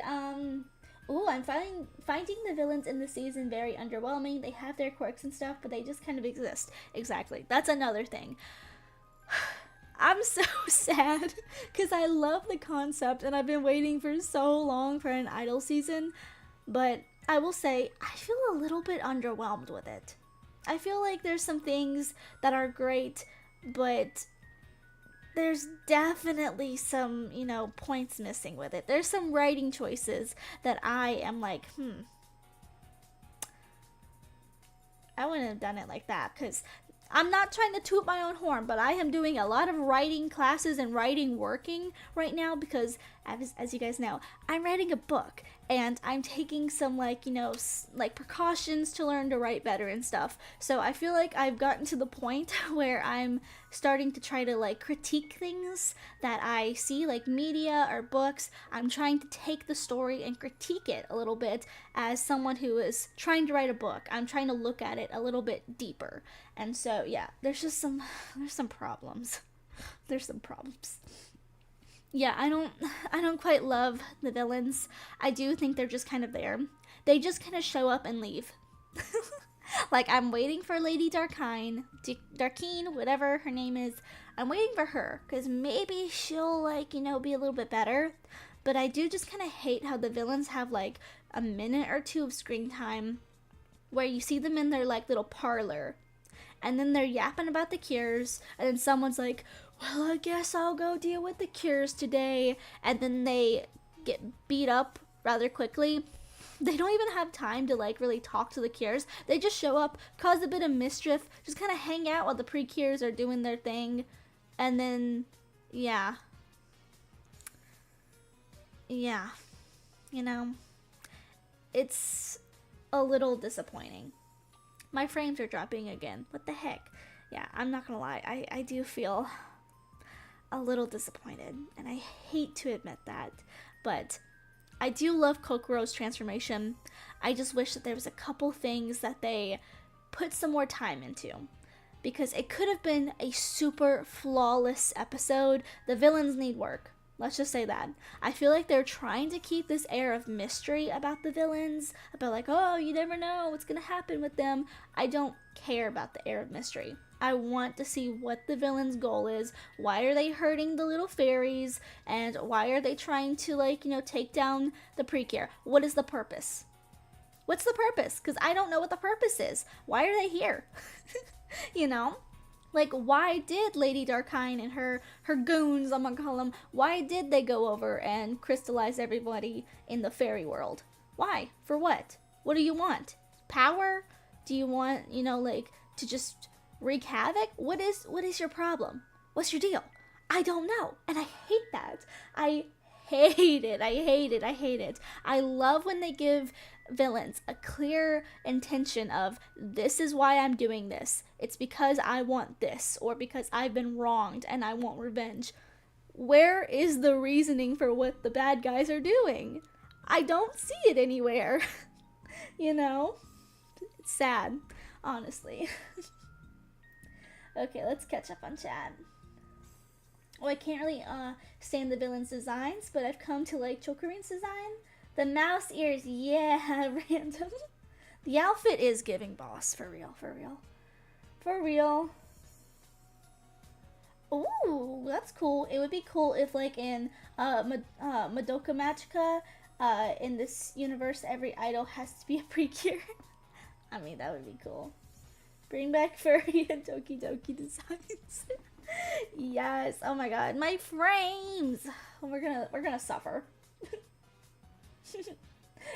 Ooh, I'm finding the villains in the season very underwhelming. They have their quirks and stuff, but they just kind of exist. Exactly. That's another thing. I'm so sad because I love the concept and I've been waiting for so long for an idol season, but I will say I feel a little bit underwhelmed with it. I feel like there's some things that are great, but there's definitely some, points missing with it. There's some writing choices that I am like, I wouldn't have done it like that, because I'm not trying to toot my own horn, but I am doing a lot of writing classes and writing working right now because, as you guys know, I'm writing a book and I'm taking some like precautions to learn to write better and stuff. So I feel like I've gotten to the point where I'm starting to try to like critique things that I see, like media or books. I'm trying to take the story and critique it a little bit as someone who is trying to write a book. I'm trying to look at it a little bit deeper. And so yeah, there's some problems. There's some problems. Yeah, I don't quite love the villains. I do think they're just kind of there. They just kind of show up and leave. Like, I'm waiting for Lady Darkine, whatever her name is. I'm waiting for her because maybe she'll be a little bit better. But I do just kind of hate how the villains have like a minute or two of screen time where you see them in their like little parlor and then they're yapping about the cures, and then someone's like, well, I guess I'll go deal with the cures today, and then they get beat up rather quickly. They don't even have time to like really talk to the cures. They just show up, cause a bit of mischief, just kind of hang out while the Precures are doing their thing, and then yeah, it's a little disappointing. My frames are dropping again. What the heck? Yeah, I'm not gonna lie. I do feel a little disappointed, and I hate to admit that, but I do love Kokoro's transformation. I just wish that there was a couple things that they put some more time into, because it could have been a super flawless episode. The villains need work. Let's just say that. I feel like they're trying to keep this air of mystery about the villains, about like, oh, you never know what's gonna happen with them. I don't care about the air of mystery. I want to see what the villain's goal is. Why are they hurting the little fairies? And why are they trying to, take down the Precure? What is the purpose? What's the purpose? Because I don't know what the purpose is. Why are they here? Like, why did Lady Darkine and her goons, I'm gonna call them, why did they go over and crystallize everybody in the fairy world? Why? For what? What do you want? Power? Do you want, to just wreak havoc? What is your problem? What's your deal? I don't know. And I hate that. I hate it. I hate it. I hate it. I love when they give villains a clear intention of, this is why I'm doing this. It's because I want this, or because I've been wronged and I want revenge. Where is the reasoning for what the bad guys are doing? I don't see it anywhere. It's sad, honestly. Okay, let's catch up on chat. Oh, I can't really stand the villain's designs, but I've come to like Chokurin's design. The mouse ears, yeah, random. The outfit is giving boss, for real, for real. For real. Ooh, that's cool. It would be cool if like in Madoka Magica, in this universe, every idol has to be a Precure. I mean, that would be cool. Bring back furry and Doki Doki designs. Yes. Oh my god, my frames. We're gonna suffer.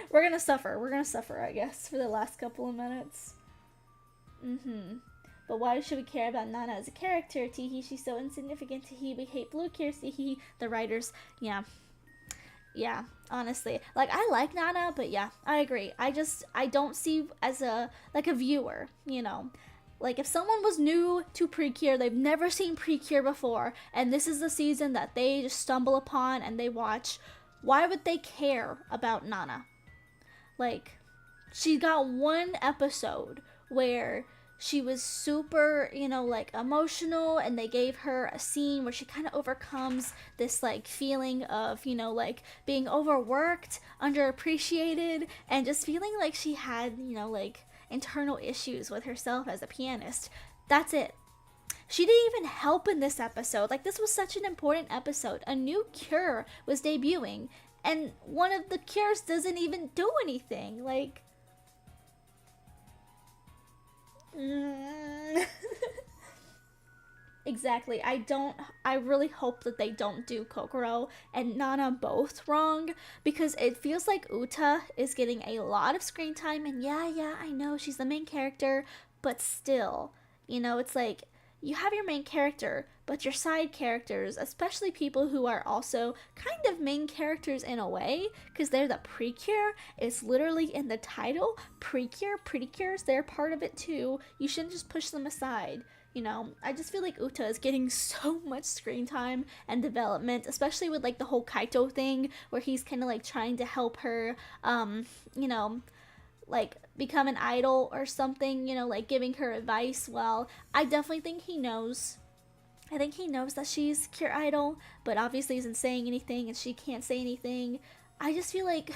We're gonna suffer, I guess, for the last couple of minutes. But why should we care about Nana as a character? Teehee, she's so insignificant. Teehee, we hate blue cures. Teehee, the writers. Yeah, honestly. Like, I like Nana, but yeah, I agree. I don't see as a viewer, Like, if someone was new to Precure, they've never seen Precure before, and this is the season that they just stumble upon and they watch, why would they care about Nana? Like, she got one episode where she was super, like emotional, and they gave her a scene where she kind of overcomes this like feeling of, like being overworked, underappreciated, and just feeling like she had, like internal issues with herself as a pianist. That's it. She didn't even help in this episode. Like, this was such an important episode. A new cure was debuting, and one of the cures doesn't even do anything. Like, exactly. I really hope that they don't do Kokoro and Nana both wrong, because it feels like Uta is getting a lot of screen time, and yeah, I know she's the main character, but still, it's like you have your main character, but your side characters, especially people who are also kind of main characters in a way, because they're the Precure, it's literally in the title. Precures, they're part of it too. You shouldn't just push them aside. I just feel like Uta is getting so much screen time and development, especially with like the whole Kaito thing, where he's kind of like trying to help her, you know, like become an idol or something, like giving her advice. Well, I definitely think he knows. I think he knows that she's Cure Idol, but obviously isn't saying anything, and she can't say anything. I just feel like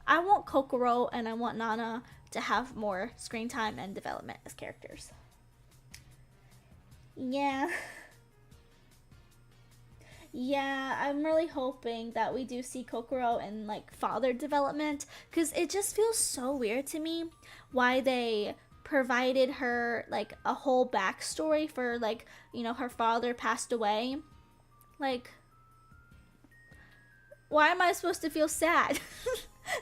I want Kokoro and I want Nana to have more screen time and development as characters. Yeah. Yeah, I'm really hoping that we do see Kokoro in like father development, because it just feels so weird to me why they provided her like a whole backstory for like, her father passed away. Like, why am I supposed to feel sad?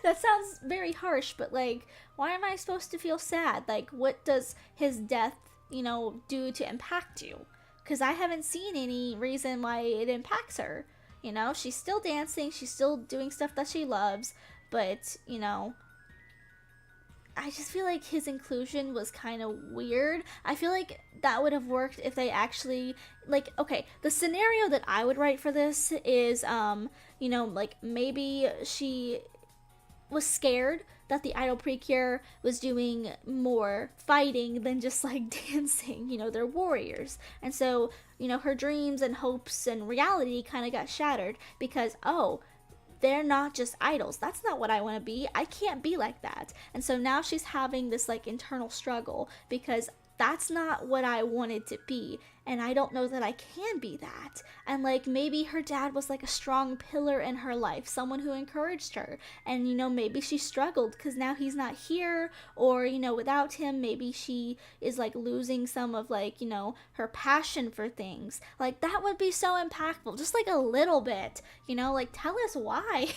That sounds very harsh, but like, why am I supposed to feel sad? Like, what does his death, do to impact you? Because I haven't seen any reason why it impacts her. She's still dancing, she's still doing stuff that she loves, but, I just feel like his inclusion was kind of weird. I feel like that would have worked if they actually, like, okay, the scenario that I would write for this is like maybe she was scared that the idol Precure was doing more fighting than just like dancing. They're warriors. And so, her dreams and hopes and reality kind of got shattered because, oh, they're not just idols. That's not what I want to be. I can't be like that. And so now she's having this like internal struggle because that's not what I wanted to be. And I don't know that I can be that. And like maybe her dad was like a strong pillar in her life, someone who encouraged her. And maybe she struggled because now he's not here, or without him, maybe she is like losing some of like, her passion for things. Like that would be so impactful, just like a little bit, like tell us why,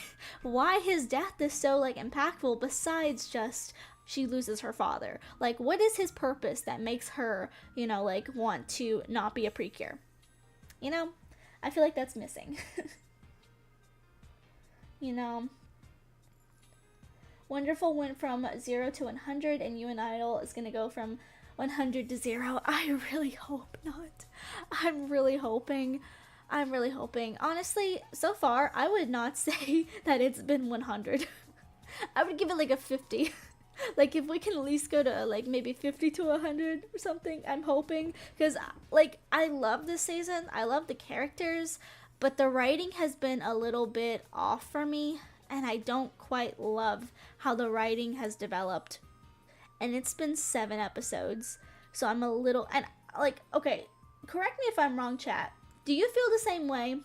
why his death is so like impactful besides just she loses her father. Like, what is his purpose that makes her, like want to not be a Precure? I feel like that's missing. you know, Wonderful went from 0 to 100, and KYUN Idol is gonna go from 100 to 0. I really hope not. I'm really hoping. I'm really hoping. Honestly, so far, I would not say that it's been 100. I would give it like a 50. Like, if we can at least go to like maybe 50 to 100 or something, I'm hoping, because like I love this season, I love the characters, but the writing has been a little bit off for me, and I don't quite love how the writing has developed. And it's been 7 episodes, so I'm a little, and like, okay, correct me if I'm wrong, chat, do you feel the same way?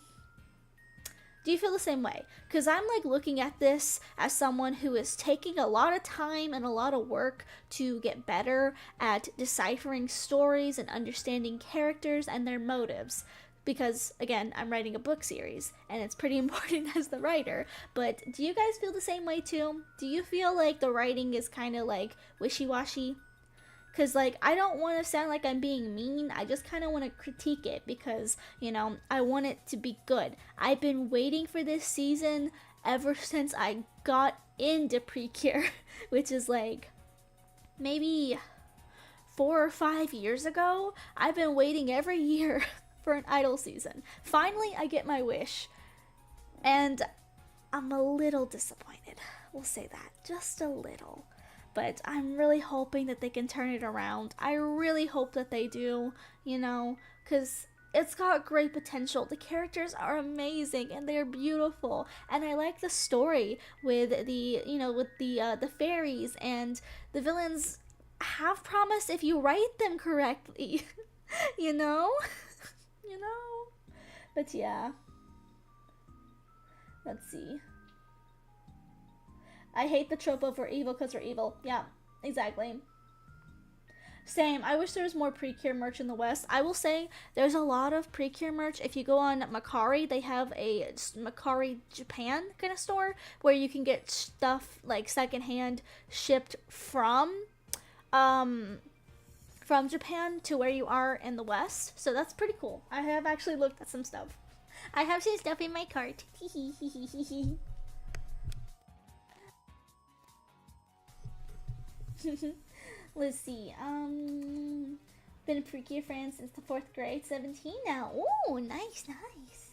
Do you feel the same way? Because I'm like looking at this as someone who is taking a lot of time and a lot of work to get better at deciphering stories and understanding characters and their motives. Because, again, I'm writing a book series, and it's pretty important as the writer. But do you guys feel the same way too? Do you feel like the writing is kind of like wishy-washy? Because, like, I don't want to sound like I'm being mean. I just kind of want to critique it because, I want it to be good. I've been waiting for this season ever since I got into Precure, which is like maybe 4 or 5 years ago. I've been waiting every year for an idol season. Finally, I get my wish. And I'm a little disappointed. We'll say that. Just a little. but I'm really hoping that they can turn it around. I really hope that they do, you know, because it's got great potential. The characters are amazing and they're beautiful, and I like the story with the fairies, and the villains have promise if you write them correctly. you know, you know. But yeah, let's see. I hate the trope of we're evil because we're evil. Yeah, exactly. Same. I wish there was more Precure merch in the West. I will say there's a lot of Precure merch. If you go on Macari, they have a Macari Japan kind of store where you can get stuff like secondhand shipped um from Japan to where you are in the West. So that's pretty cool. I have actually looked at some stuff. I have some stuff in my cart. Let's see. Been a Precure fan since the 4th grade, 17 now. Ooh, nice, nice.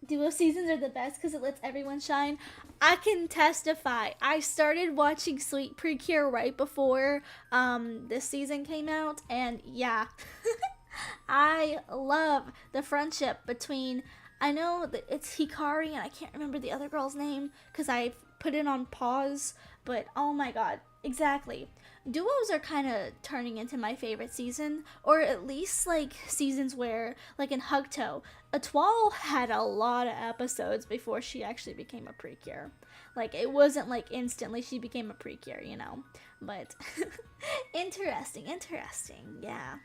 Duo seasons are the best because it lets everyone shine. I can testify. I started watching Sweet Precure right before this season came out, and yeah, I love the friendship between. I know that it's Hikari, and I can't remember the other girl's name because I put it on pause. But oh my god, exactly. Duos are kind of turning into my favorite season, or at least like seasons where, like in Hugto, Etoile had a lot of episodes before she actually became a Precure. Like it wasn't like instantly she became a Precure, you know. But interesting, yeah.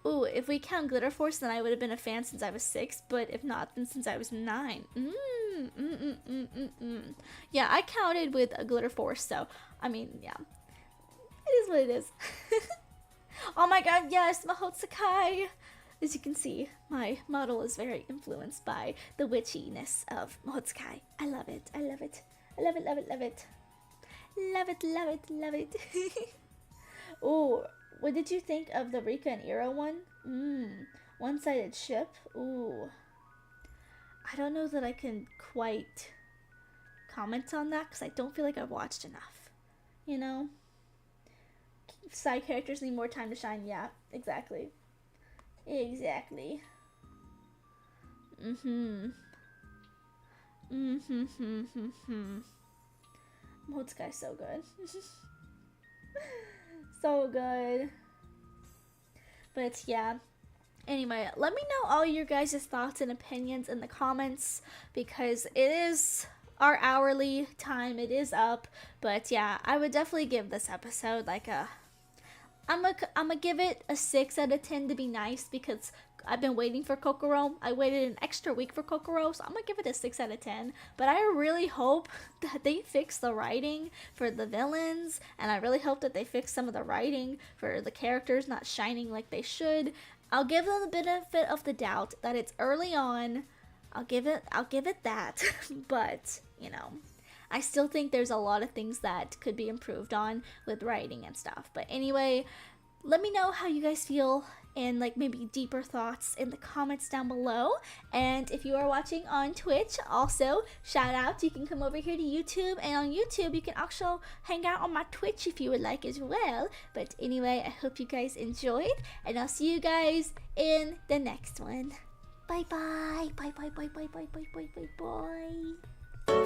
Ooh, if we count Glitter Force, then I would have been a fan since I was 6, but if not, then since I was 9. Yeah, I counted with a Glitter Force, so, I mean, yeah. It is what it is. Oh my god, yes, Mahotsukai! As you can see, my model is very influenced by the witchiness of Mahotsukai. I love it, I love it. I love it, love it, love it. Love it, love it, love it. Ooh. What did you think of the Rika and Iro one? One-sided ship? Ooh. I don't know that I can quite comment on that because I don't feel like I've watched enough. You know? Side characters need more time to shine. Yeah, exactly. Exactly. Motsukai so good. So good. But yeah. Anyway, let me know all your guys' thoughts and opinions in the comments because it is our hourly time. It is up. But yeah, I would definitely give this episode like a I'm gonna give it a 6 out of 10 to be nice because I've been waiting for Kokoro. I waited an extra week for Kokoro, so I'm gonna give it a 6 out of 10. But I really hope that they fix the writing for the villains, and I really hope that they fix some of the writing for the characters not shining like they should. I'll give them the benefit of the doubt that it's early on. I'll give it that. But, you know, I still think there's a lot of things that could be improved on with writing and stuff. But anyway, let me know how you guys feel and like maybe deeper thoughts in the comments down below. And if you are watching on Twitch, also shout out, you can come over here to YouTube, and on YouTube you can also hang out on my Twitch if you would like as well. But anyway, I hope you guys enjoyed, and I'll see you guys in the next one. Bye bye. Bye bye bye bye bye bye bye bye bye.